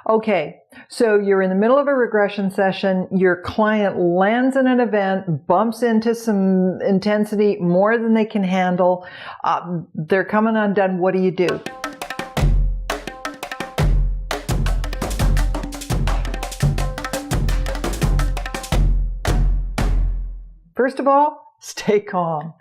Okay, so you're in the middle of a regression session, your client lands in an event, bumps into some intensity more than they can handle, they're coming undone. What do you do? First of all, stay calm.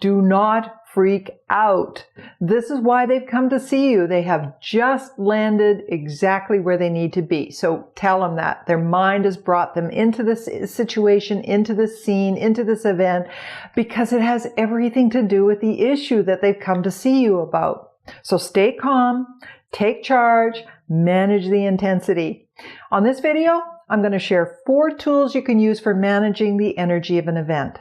Do not freak out. This is why they've come to see you. They have just landed exactly where they need to be. So tell them that. Their mind has brought them into this situation, into this scene, into this event, because it has everything to do with the issue that they've come to see you about. So stay calm, take charge, manage the intensity. On this video, I'm going to share 4 tools you can use for managing the energy of an event.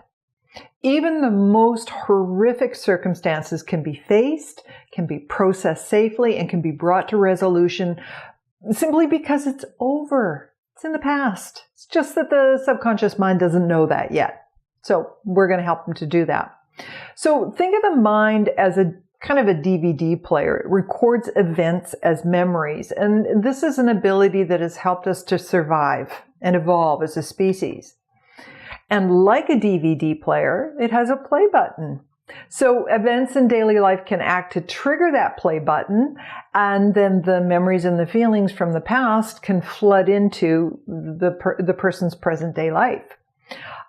Even the most horrific circumstances can be faced, can be processed safely, and can be brought to resolution simply because it's over. It's in the past. It's just that the subconscious mind doesn't know that yet. So we're going to help them to do that. So think of the mind as a kind of a DVD player. It records events as memories. And this is an ability that has helped us to survive and evolve as a species. And like a DVD player, it has a play button. So events in daily life can act to trigger that play button, and then the memories and the feelings from the past can flood into the person's present day life.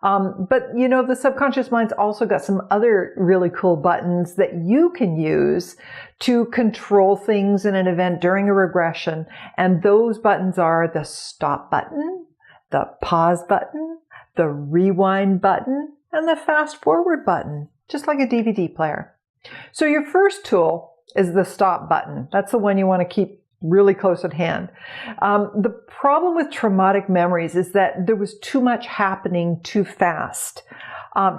But you know, the subconscious mind's also got some other really cool buttons that you can use to control things in an event during a regression. And those buttons are the stop button, the pause button, the rewind button, and the fast forward button, just like a DVD player. So your first tool is the stop button. That's the one you want to keep really close at hand. The problem with traumatic memories is that there was too much happening too fast,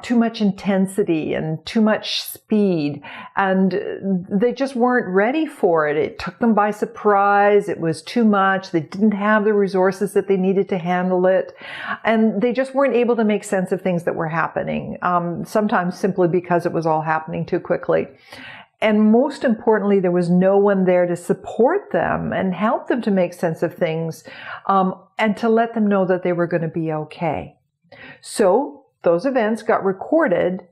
too much intensity and too much speed, and they just weren't ready for it. It took them by surprise. It was too much. They didn't have the resources that they needed to handle it, and they just weren't able to make sense of things that were happening, sometimes simply because it was all happening too quickly. And most importantly, there was no one there to support them and help them to make sense of things, and to let them know that they were going to be okay. So those events got recorded,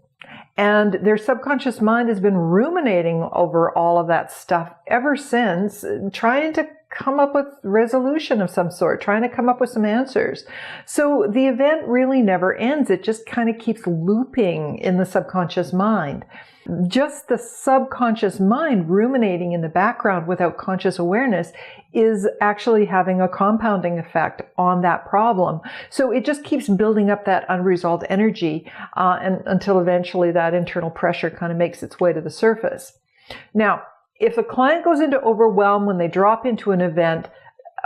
and their subconscious mind has been ruminating over all of that stuff ever since, trying to come up with resolution of some sort, trying to come up with some answers. So the event really never ends. It just kind of keeps looping in the subconscious mind. Just the subconscious mind ruminating in the background without conscious awareness is actually having a compounding effect on that problem. So it just keeps building up that unresolved energy and until eventually that internal pressure kind of makes its way to the surface. Now, if a client goes into overwhelm when they drop into an event,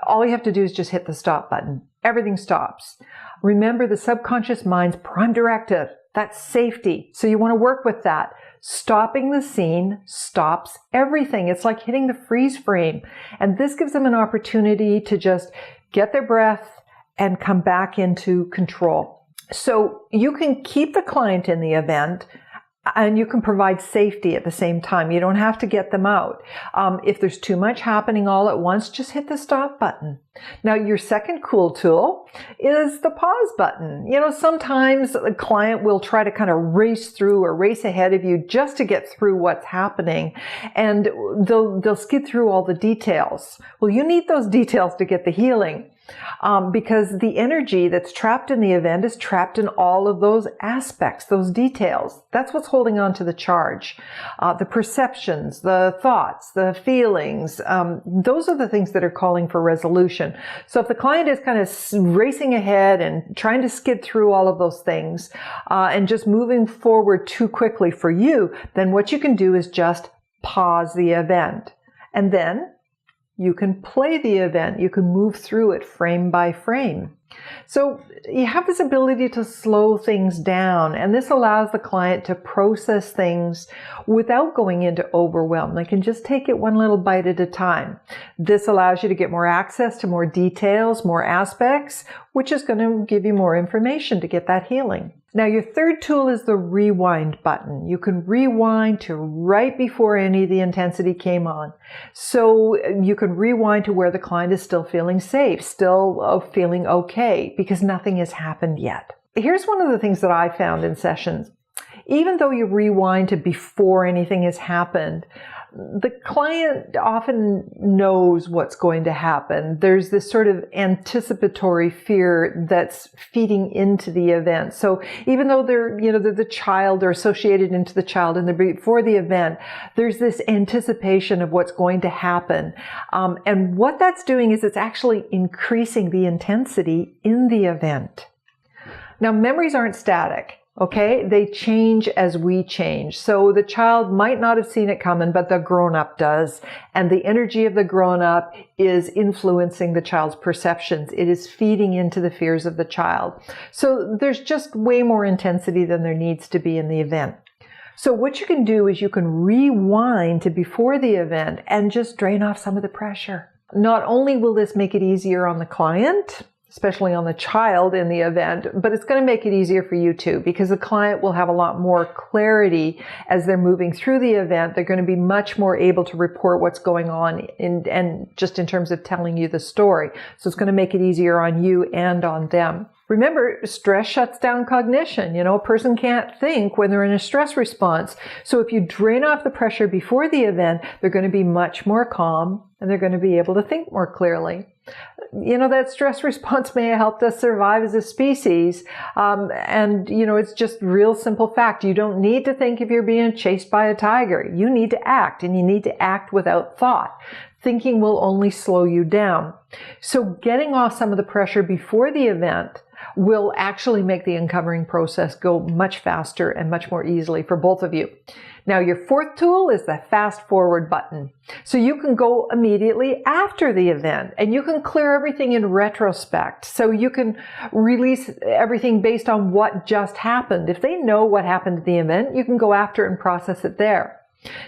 all you have to do is just hit the stop button. Everything stops. Remember, the subconscious mind's prime directive, that's safety. So you want to work with that. Stopping the scene stops everything. It's like hitting the freeze frame. And this gives them an opportunity to just get their breath and come back into control. So you can keep the client in the event, and you can provide safety at the same time. You don't have to get them out. If there's too much happening all at once, just hit the stop button. Now, your second cool tool is the pause button. You know, sometimes a client will try to kind of race through or race ahead of you just to get through what's happening, and they'll skid through all the details. Well, you need those details to get the healing. Because the energy that's trapped in the event is trapped in all of those aspects, those details. That's what's holding on to the charge. The perceptions, the thoughts, the feelings, those are the things that are calling for resolution. So if the client is kind of racing ahead and trying to skid through all of those things, and just moving forward too quickly for you, then what you can do is just pause the event. And then you can play the event. You can move through it frame by frame. So you have this ability to slow things down, and this allows the client to process things without going into overwhelm. They can just take it one little bite at a time. This allows you to get more access to more details, more aspects, which is going to give you more information to get that healing. Now, your third tool is the rewind button. You can rewind to right before any of the intensity came on. So you can rewind to where the client is still feeling safe, still feeling okay, because nothing has happened yet. Here's one of the things that I found in sessions. Even though you rewind to before anything has happened, the client often knows what's going to happen. There's this sort of anticipatory fear that's feeding into the event. So even though they're the child, they're associated into the child and they're before the event, there's this anticipation of what's going to happen. And what that's doing is it's actually increasing the intensity in the event. Now, memories aren't static. Okay, they change as we change. So the child might not have seen it coming, but the grown-up does. And the energy of the grown-up is influencing the child's perceptions. It is feeding into the fears of the child. So there's just way more intensity than there needs to be in the event. So what you can do is you can rewind to before the event and just drain off some of the pressure. Not only will this make it easier on the client, especially on the child in the event, but it's going to make it easier for you too, because the client will have a lot more clarity as they're moving through the event. They're going to be much more able to report what's going on and just in terms of telling you the story. So it's going to make it easier on you and on them. Remember, stress shuts down cognition. A person can't think when they're in a stress response. So if you drain off the pressure before the event, they're going to be much more calm and they're going to be able to think more clearly. That stress response may have helped us survive as a species. It's just real simple fact. You don't need to think if you're being chased by a tiger. You need to act, and you need to act without thought. Thinking will only slow you down. So getting off some of the pressure before the event will actually make the uncovering process go much faster and much more easily for both of you. Now, your fourth tool is the fast forward button. So you can go immediately after the event and you can clear everything in retrospect. So you can release everything based on what just happened. If they know what happened at the event, you can go after it and process it there.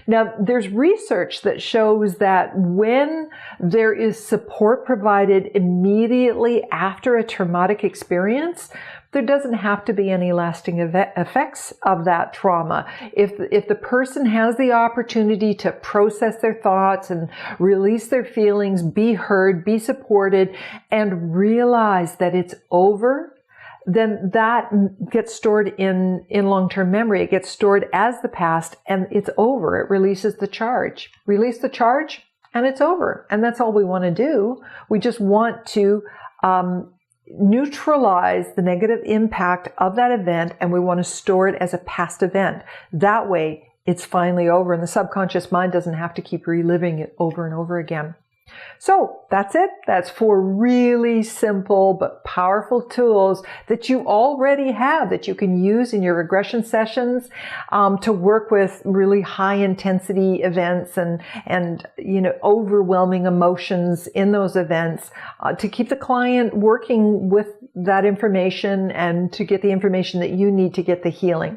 Now, there's research that shows that when there is support provided immediately after a traumatic experience, there doesn't have to be any lasting effects of that trauma. If the person has the opportunity to process their thoughts and release their feelings, be heard, be supported, and realize that it's over, then that gets stored in long-term memory. It gets stored as the past and it's over. It releases the charge. Release the charge and it's over. And that's all we want to do. We just want to neutralize the negative impact of that event, and we want to store it as a past event. That way it's finally over and the subconscious mind doesn't have to keep reliving it over and over again. So that's it. That's 4 really simple but powerful tools that you already have that you can use in your regression sessions to work with really high intensity events and overwhelming emotions in those events to keep the client working with that information and to get the information that you need to get the healing.